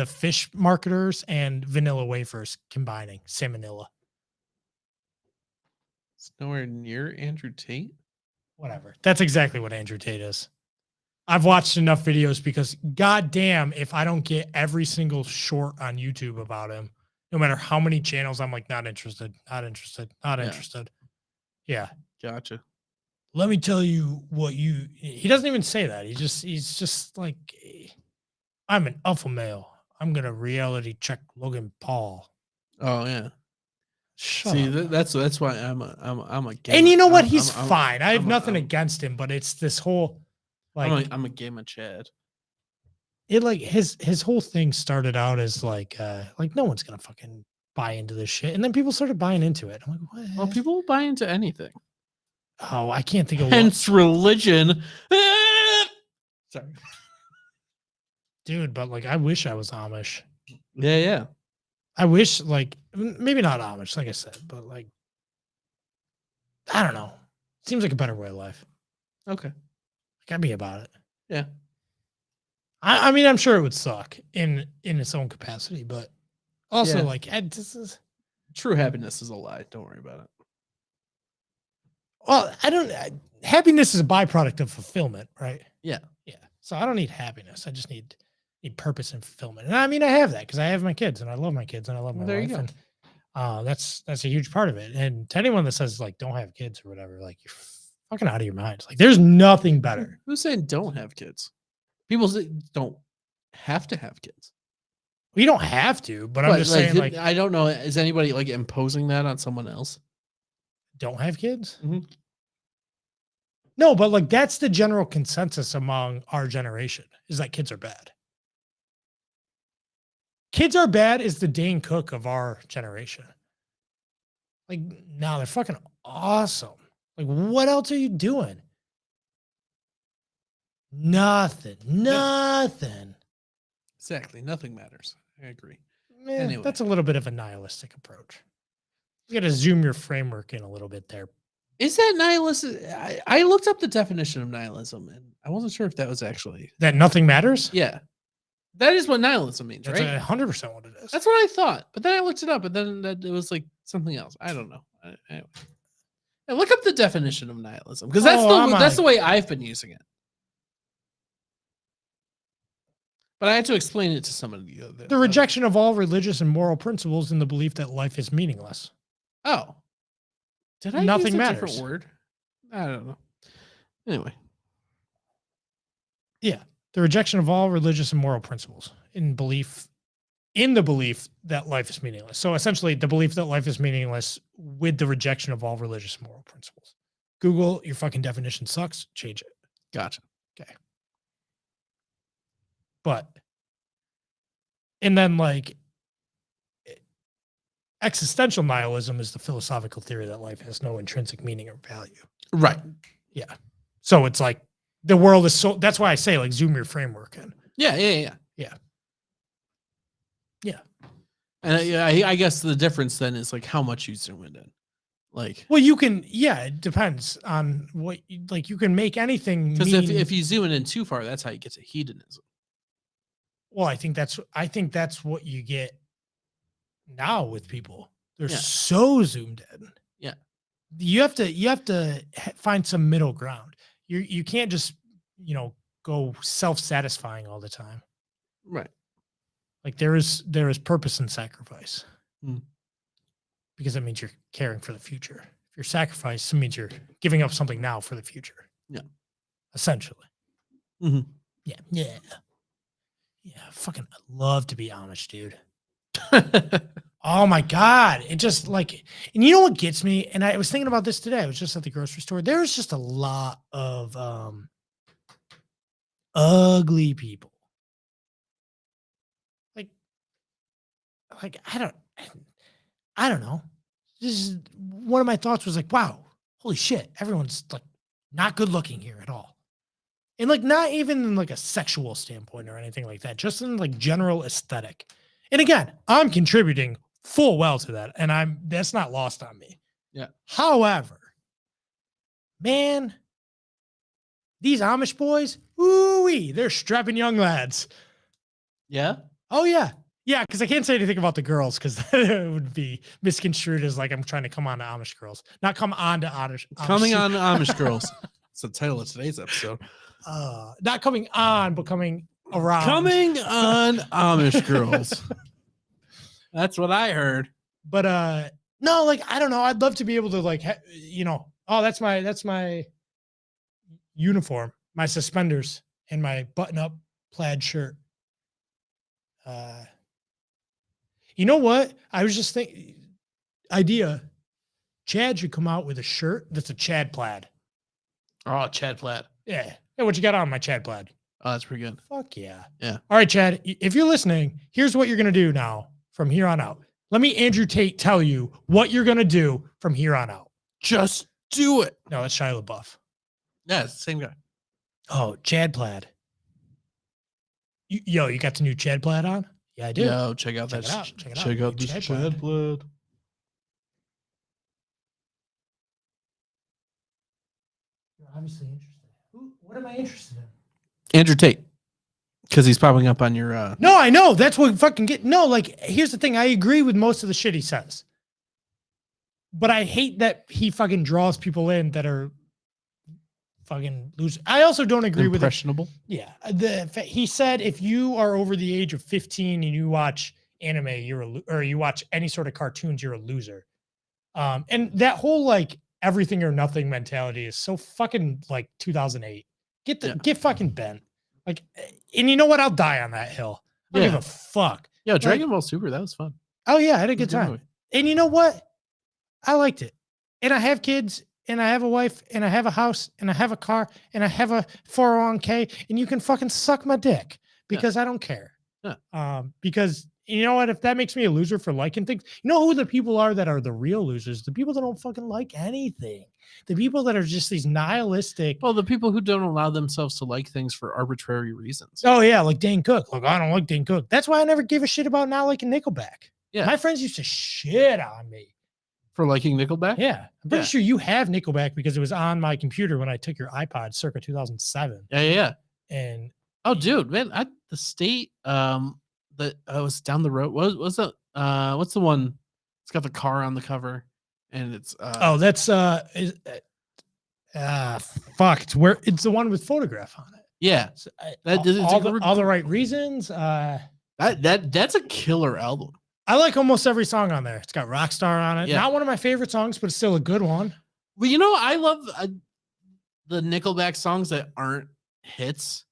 fish marketers and vanilla wafers combining salmonella. It's nowhere near Andrew Tate. Whatever. That's exactly what Andrew Tate is. I've watched enough videos because goddamn, if I don't get every single short on YouTube about him, no matter how many channels, I'm like, not interested. Yeah. Gotcha. Let me tell you he doesn't even say that. He's just like, I'm an alpha male. I'm going to reality check Logan Paul. Oh yeah. See, that's why I'm a gay. And you know what? He's fine. I have nothing against him, but it's this whole like I'm a gamer Chad. It like his whole thing started out as like no one's gonna fucking buy into this shit, and then people started buying into it. I'm like, what? Well, people will buy into anything. Oh, I can't think of hence religion. Sorry, dude, but like I wish I was Amish. Yeah. I wish, like, maybe not Amish, like I said, but like, I don't know. Seems like a better way of life. Okay. Got me about it. Yeah. I mean, I'm sure it would suck in its own capacity, but also like, true happiness is a lie. Don't worry about it. Well, happiness is a byproduct of fulfillment, right? Yeah. Yeah. So I don't need happiness. I just need purpose and fulfillment. And I mean, I have that because I have my kids and I love my kids and I love my wife. And that's a huge part of it. And to anyone that says like, don't have kids or whatever, like you're fucking out of your mind. Like there's nothing better. Who's saying don't have kids? People say don't have to have kids. We don't have to, but I'm just saying, like, I don't know. Is anybody like imposing that on someone else? don't have kids? Mhm. No, but like that's the general consensus among our generation is that kids are bad. Kids are bad is the Dane Cook of our generation. Like, no, they're fucking awesome. Like, what else are you doing? Nothing. Nothing. Exactly. Nothing matters. I agree. Anyway. That's a little bit of a nihilistic approach. You got to zoom your framework in a little bit there. Is that nihilism? I looked up the definition of nihilism, and I wasn't sure if that was actually that nothing matters. Yeah, that is what nihilism means, That's right? 100% what it is. That's what I thought, but then I looked it up, and then it was like something else. I don't know. Anyway. Yeah, look up the definition of nihilism because that's the way I've been using it. But I had to explain it to somebody. The rejection of all religious and moral principles in the belief that life is meaningless. Oh. Did I Nothing use a matters. different word? I don't know. Anyway. Yeah. The rejection of all religious and moral principles in the belief that life is meaningless. So essentially the belief that life is meaningless with the rejection of all religious and moral principles. Google, your fucking definition sucks. Change it. Gotcha. Okay. And then like existential nihilism is the philosophical theory that life has no intrinsic meaning or value. Right. Yeah. So it's like the world is so, that's why I say like zoom your framework in. Yeah. And I guess the difference then is like how much you zoom it in. Like, well, you can, it depends on what, like you can make anything. Because if you zoom it in too far, that's how you get to hedonism. Well, I think that's what you get now with people. They're so zoomed in. Yeah. You have to find some middle ground. You can't just, go self-satisfying all the time. Right. Like there is purpose in sacrifice. Mm. Because it means you're caring for the future. If you're sacrificed, it means you're giving up something now for the future. Yeah. Essentially. Mm-hmm. Yeah. Fucking I love to be Amish, dude. Oh my God. It just like, and you know what gets me? And I was thinking about this today. I was just at the grocery store. There's just a lot of ugly people. Like I don't know. This is one of my thoughts was like, wow, holy shit. Everyone's like not good looking here at all. And like, not even in like a sexual standpoint or anything like that, just in like general aesthetic. And again, I'm contributing full well to that. And that's not lost on me. Yeah. However, man, these Amish boys, ooh-wee, they're strapping young lads. Yeah. Oh yeah. Yeah, because I can't say anything about the girls because it would be misconstrued as like I'm trying to come on to Amish girls. Not come on to Amish. Coming on to Amish girls. That's the title of today's episode. Not coming on, but coming around. Coming on Amish girls. That's what I heard. But no, like I don't know. I'd love to be able to like that's my uniform, my suspenders, and my button-up plaid shirt. You know what? I was just thinking, idea. Chad should come out with a shirt that's a Chad plaid. Oh, Chad plaid. Yeah. Hey, what you got on my Chad plaid? Oh, that's pretty good. Fuck yeah. Yeah. All right, Chad, if you're listening, here's what you're going to do now from here on out. Let me, Andrew Tate, tell you what you're going to do from here on out. Just do it. No, that's Shia LaBeouf. Yeah, it's the same guy. Oh, Chad plaid. You got the new Chad plaid on? Yeah, I do. Yo, check out that. Check out this Chad plaid. You're obviously interested. What am I interested in? Andrew Tate. Because he's popping up on your. No, I know. That's what fucking get. No, like, here's the thing. I agree with most of the shit he says. But I hate that he fucking draws people in that are fucking losers. I also don't agree with impressionable. Yeah. He said if you are over the age of 15 and you watch anime, or you watch any sort of cartoons, you're a loser. And that whole like everything or nothing mentality is so fucking like 2008. Get fucking bent. Like, and you know what? I'll die on that hill. I don't give a fuck. Yeah, Dragon Ball Super, that was fun. Oh yeah, I had a good time. And you know what? I liked it. And I have kids, and I have a wife, and I have a house, and I have a car, and I have a 401k, and you can fucking suck my dick because I don't care. Yeah. Because you know what? If that makes me a loser for liking things, you know who the people are that are the real losers? The people that don't fucking like anything. The people that are just these nihilistic. Well, the people who don't allow themselves to like things for arbitrary reasons. Oh yeah, like Dane Cook. Like, I don't like Dane Cook. That's why I never gave a shit about not liking Nickelback. Yeah. My friends used to shit on me for liking Nickelback. Yeah, I'm pretty sure you have Nickelback because it was on my computer when I took your iPod circa 2007. Yeah. And oh, dude, man, the state that was down the road. What's the what's the one? It's got the car on the cover, and it's that's fuck. It's where it's the one with Photograph on it. Yeah, so, all the right reasons. That's a killer album. I like almost every song on there. It's got Rockstar on it. Yeah. Not one of my favorite songs, but it's still a good one. Well, you know, I love the Nickelback songs that aren't hits.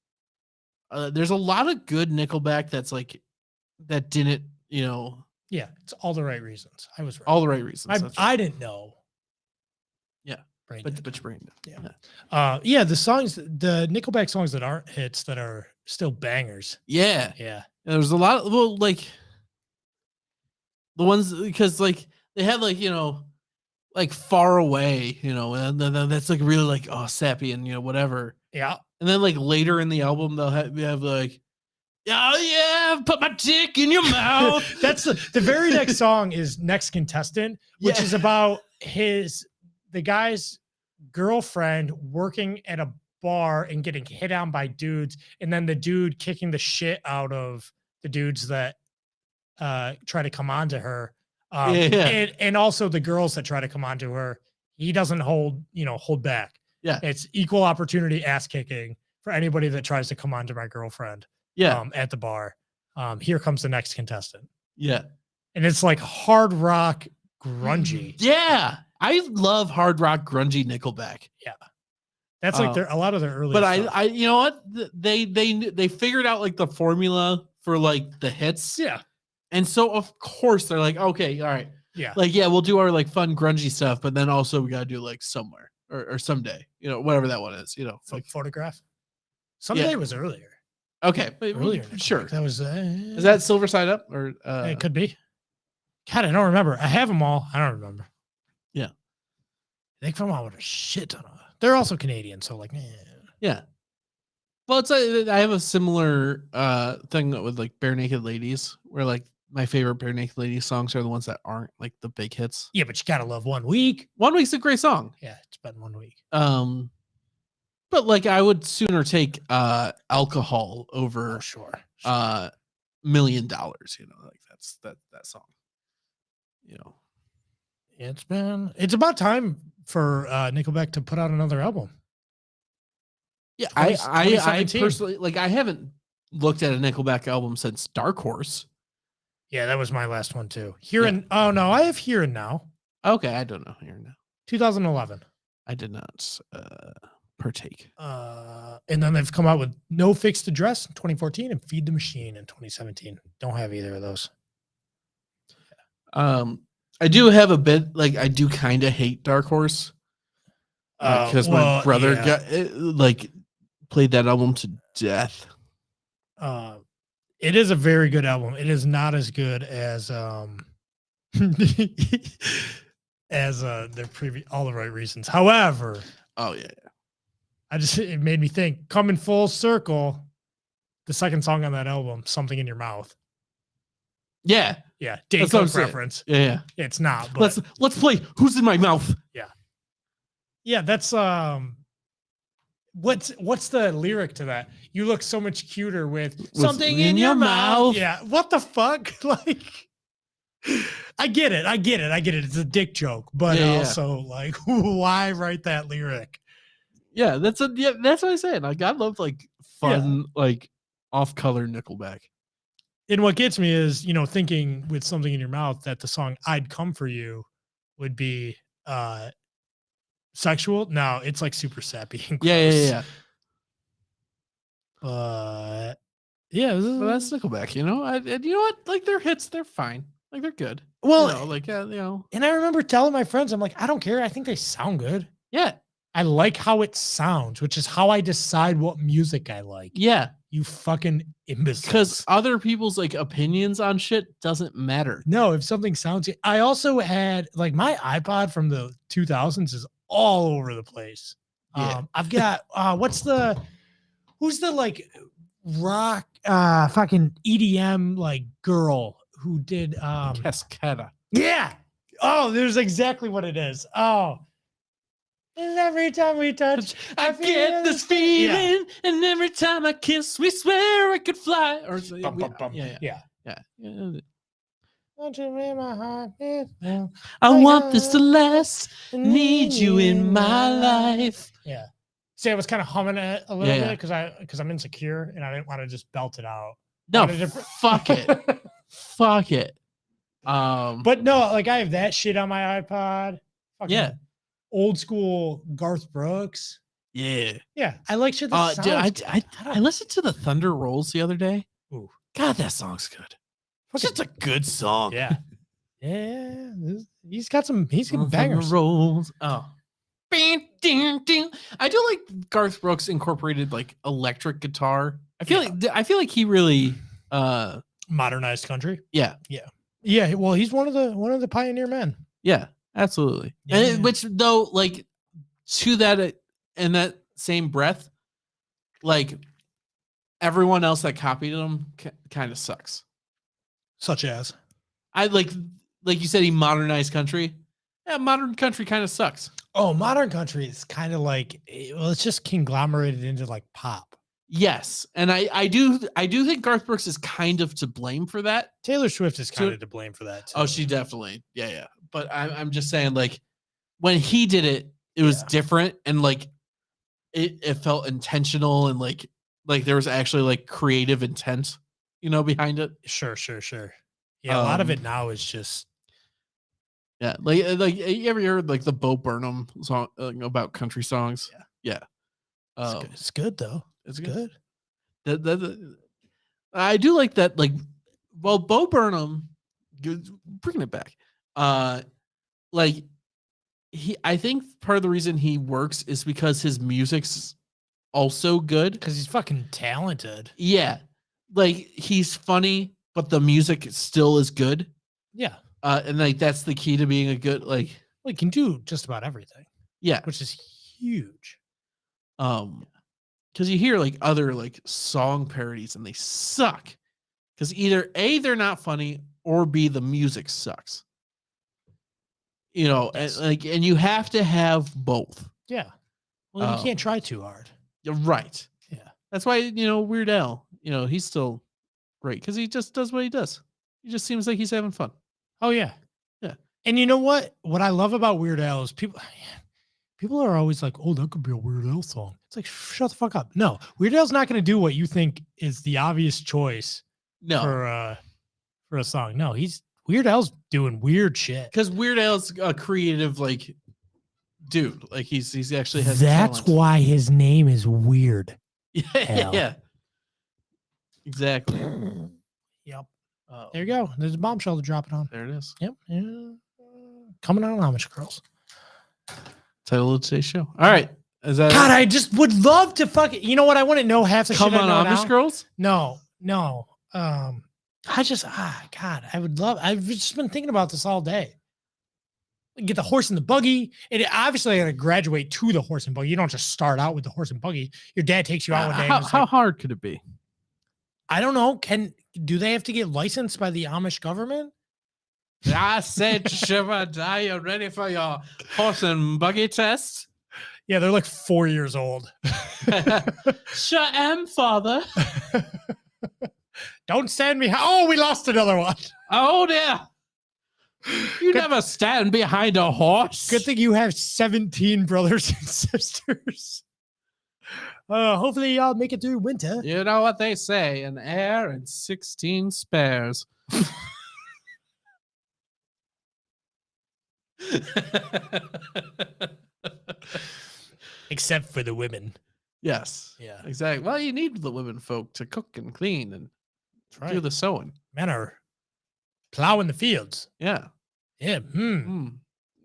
There's a lot of good Nickelback that's like that didn't, you know. Yeah, it's all the right reasons. I was right. All the right reasons. I didn't know. Yeah, but your brain did. Yeah. The songs, the Nickelback songs that aren't hits that are still bangers. Yeah. And there's a lot of like the ones because like they had like, you know, like Far Away, you know, and then that's like really like sappy and, you know, whatever. Yeah. And then like later in the album they'll have like, oh yeah, put my dick in your mouth. That's the very next song is Next Contestant, which is about the guy's girlfriend working at a bar and getting hit on by dudes, and then the dude kicking the shit out of the dudes that try to come on to her. And also the girls that try to come on to her. He doesn't hold back. Yeah. It's equal opportunity ass kicking for anybody that tries to come on to my girlfriend. Yeah. At the bar. Here comes the next contestant. Yeah. And it's like hard rock grungy. Yeah. I love hard rock grungy Nickelback. Yeah. That's like a lot of their early But stuff. I you know what? They figured out like the formula for like the hits. Yeah. And so of course they're like, okay, all right. Yeah. Like, yeah, we'll do our like fun grungy stuff, but then also we gotta do like Somewhere or Someday, you know, whatever that one is, you know. Like Photograph. Someday was earlier. Okay. Earlier. Sure. That was is that Silver Side Up or it could be. God, I don't remember. I have them all. I don't remember. Yeah. They come out with a shit ton of. They're also Canadian, so like, yeah. Well, it's I have a similar thing with like Bare Naked Ladies, where like my favorite Bare Naked Ladies songs are the ones that aren't like the big hits. Yeah, but you gotta love 1 Week. 1 Week's a great song. Yeah, it's been 1 week. But like I would sooner take Alcohol over $1 Million, you know, like that's that song. You know. It's about time for Nickelback to put out another album. Yeah, I personally like I haven't looked at a Nickelback album since Dark Horse. Yeah, that was my last one too. Oh no, I have Here and Now. Okay, I don't know Here and Now. 2011. I did not partake. And then they've come out with No Fixed Address in 2014 and Feed the Machine in 2017. Don't have either of those. I do have a bit like I do kind of hate Dark Horse because my brother got like played that album to death. It is a very good album. It is not as good as as their previous All the Right Reasons. However, it made me think. Coming full circle, the second song on that album, Something in Your Mouth. Yeah. Dane Cook reference. Yeah. It's not. But let's play Who's in My Mouth. Yeah. That's what's the lyric to that? You look so much cuter with something in your mouth. Yeah. What the fuck? Like, I get it. It's a dick joke, but also like, why write that lyric? Yeah, that's what I said. Like, I love like fun, like off-color Nickelback. And what gets me is, you know, thinking with Something in Your Mouth that the song I'd Come For You would be sexual. No, it's like super sappy. And gross. Yeah. But Yeah, But that's Nickelback, you know. And you know what? Like their hits, they're fine. Like they're good. well, You know, like you know. and I remember telling my friends, I'm like, I don't care. I think they sound good. Yeah. I like how it sounds, which is how I decide what music I like. Yeah. You fucking imbeciles. Because other people's like opinions on shit doesn't matter. No, if something sounds, I also had like my iPod from the 2000s is all over the place. Yeah. I've got who's the like rock fucking EDM like girl who did Cascada. yeah. Oh, there's exactly what it is. Oh. And every time we touch, I get this feeling, and every time I kiss, we swear I could fly. Or yeah. Won't you make my heart beat? I want this to last. Need you in my life. Yeah. See, I was kind of humming it a little Yeah, bit because I'm insecure and I didn't want to just belt it out. No, fuck it. Fuck it. But no, like I have that shit on my iPod. Fucking Yeah. Old school Garth Brooks. Yeah. Yeah. I like shit that sounds dude, I listened to the Thunder Rolls the other day. Ooh. God, that song's good. It's just a good song. Yeah. Yeah. He's got bangers. Rolls. Oh. I do like Garth Brooks incorporated like electric guitar. I feel like he really modernized country. Yeah. Yeah. Well, he's one of the pioneer men. Yeah, absolutely. Yeah. And which though, like to that in that same breath, like everyone else that copied him kind of sucks. Such as I like you said, he modernized country. Yeah, modern country kind of sucks. Oh, modern country is kind of like, well, it's just conglomerated into like pop. Yes, and I do think Garth Brooks is kind of to blame for that. Taylor Swift is kind of to blame for that too. Oh, she definitely, yeah. But I'm just saying, like when he did it, it was different, and like it felt intentional, and like there was actually like creative intent, you know, behind it. Sure. Yeah, a lot of it now is just. Yeah, like you ever heard like the Bo Burnham song about country songs? Yeah. It's good though. It's good. I do like that. Like, well, Bo Burnham, bringing it back. Like I think part of the reason he works is because his music's also good because he's fucking talented. Yeah, like he's funny, but the music still is good. Yeah. And like that's the key to being a good well, he can do just about everything. Yeah, which is huge. Because you hear like other like song parodies and they suck. Because either A, they're not funny, or B, the music sucks. You know, yes. and you have to have both. Yeah. Well, you can't try too hard. You're right. Yeah. That's why, you know, Weird Al, you know, he's still great because he just does what he does. He just seems like he's having fun. Oh, yeah. Yeah. And you know what? What I love about Weird Al is people are always like, oh, that could be a Weird Al song. It's like, shut the fuck up. No, Weird Al's not going to do what you think is the obvious choice for a song. No, Weird Al's doing weird shit. Because Weird Al's a creative, like, dude. Like, he's actually has That's talent. why his name is Weird. Yeah. Exactly. Yep. There you go. There's a bombshell to drop it on. There it is. Yep. Yeah. Coming on Amish Girls. Title of today's show. All right. Is that God, I just would love to you know what? I wouldn't know half the Come shit. on Amish Girls? No. I just, God, I've just been thinking about this all day. Get the horse and the buggy. And obviously, I got to graduate to the horse and buggy. You don't just start out with the horse and buggy. Your dad takes you out one day. How hard could it be? I don't know. Do they have to get licensed by the Amish government? I said, Shiva, are you ready for your horse and buggy test? Yeah, they're like 4 years old. Sure am, father. Don't stand behind. Oh, we lost another one. Oh, dear. You never stand behind a horse. Good thing you have 17 brothers and sisters. Hopefully y'all make it through winter. You know what they say, an heir and 16 spares. Except for the women. Yes. Yeah. Exactly. Well, you need the women folk to cook and clean and do the sewing. Men are plowing the fields. Yeah. Yeah. You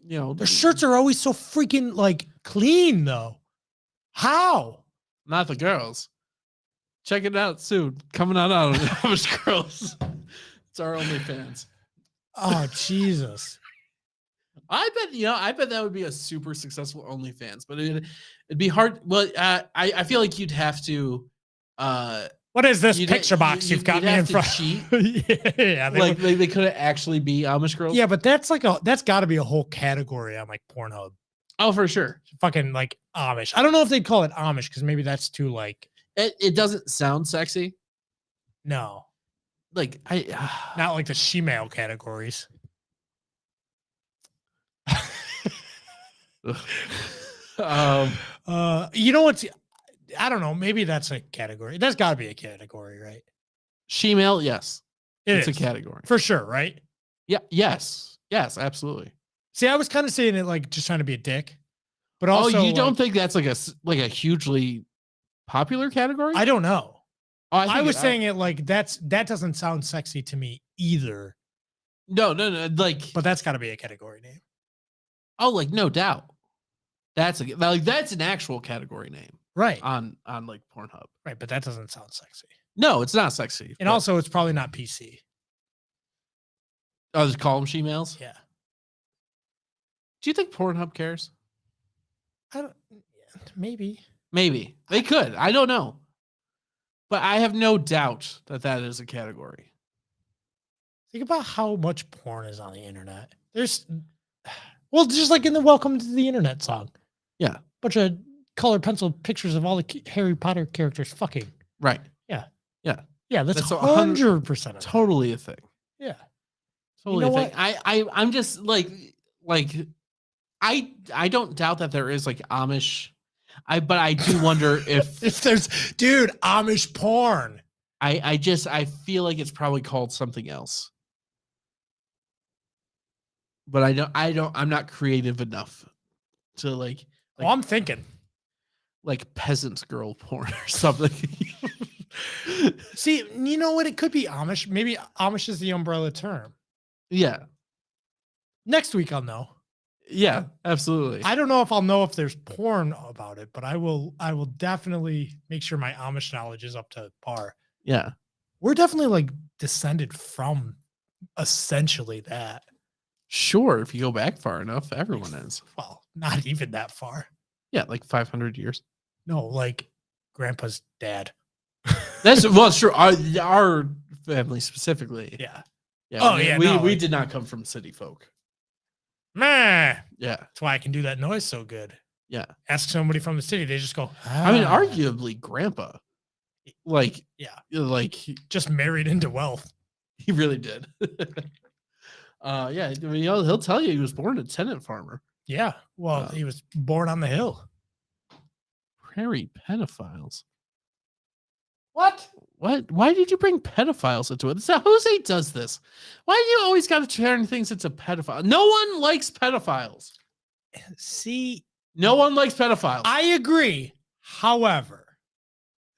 know, Their shirts are always so freaking like clean though. How? not the girls. Check it out soon. Coming out on Amish Girls. It's our OnlyFans. Oh, Jesus. I bet that would be a super successful OnlyFans, but it'd be hard. Well, I feel like you'd have to. What is this picture box you've got me in front? Cheat. Yeah, they could actually be Amish girls. Yeah, but that's got to be a whole category on like Pornhub. Oh, for sure. Fucking like Amish. I don't know if they'd call it Amish because maybe that's too like. It doesn't sound sexy. No, like not like the she-male categories. You know what's? I don't know. Maybe that's a category. That's got to be a category, right? She-male, yes, it's a category for sure, right? Yeah. Yes. Absolutely. See, I was kind of saying it like just trying to be a dick, but also, you don't think that's like a hugely popular category? I don't know. Oh, I was saying it like that doesn't sound sexy to me either. No, like, but that's got to be a category name. Oh, like no doubt. That's an actual category name, right? On like Pornhub, right? But that doesn't sound sexy. No, it's not sexy, and also it's probably not PC. Oh, just call them she-males. Yeah. Do you think Pornhub cares? I don't. Maybe they could. I don't know, but I have no doubt that is a category. Think about how much porn is on the internet. There's, well, just like in the "Welcome to the Internet" song. Yeah, bunch of color pencil pictures of all the Harry Potter characters fucking. Right. Yeah. That's 100% totally a thing. Yeah. Totally a thing. I'm just like I don't doubt that there is like Amish. But I do wonder if there's Amish porn. I feel like it's probably called something else. But I'm not creative enough to like well, I'm thinking like peasant girl porn or something. See, you know what? It could be Amish. Maybe Amish is the umbrella term. Yeah. Next week I'll know. Yeah, absolutely. I don't know if I'll know if there's porn about it, but I will definitely make sure my Amish knowledge is up to par. Yeah. We're definitely like descended from essentially that. Sure, if you go back far enough, everyone is. Well, not even that far. Yeah, like 500 years. No, like Grandpa's dad. That's true. Our family specifically. Yeah. We did not come from city folk. Meh. Yeah. That's why I can do that noise so good. Yeah. Ask somebody from the city, they just go, I mean, arguably Grandpa. Like, yeah. Like just married into wealth. He really did. Yeah, I mean, he'll tell you he was born a tenant farmer. Yeah. Well, he was born on the hill. Prairie pedophiles. What? Why did you bring pedophiles into it? So Jose does this. Why do you always got to turn things into pedophile? No one likes pedophiles. See, no one likes pedophiles. I agree. However,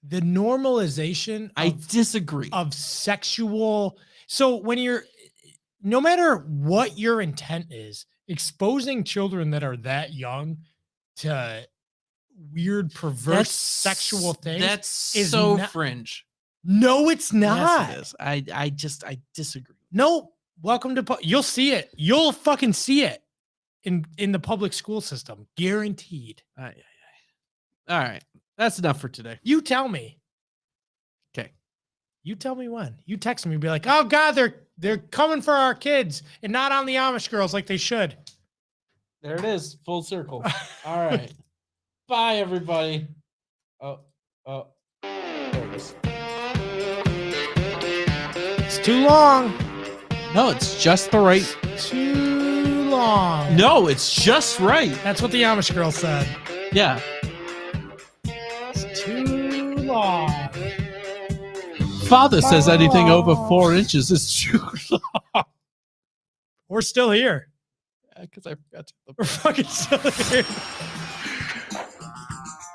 the normalization I disagree of sexual. So when you're, no matter what your intent is, exposing children that are that young to weird, perverse sexual things. That's is so fringe. No, it's not. Yes, it is. I disagree. No, welcome to you'll see it. You'll fucking see it in the public school system. Guaranteed. All right. That's enough for today. You tell me. Okay. You tell me when. You text me, be like, oh God, they're coming for our kids and not on the Amish girls like they should. There it is. Full circle. All right. Bye, everybody. Oh. There it is. It's too long. No, it's just the right. Too long. No, it's just right. That's what the Amish girl said. Yeah. It's too long. Father says anything over 4 inches is too long. We're still here. Yeah, because I forgot to. We're fucking still here.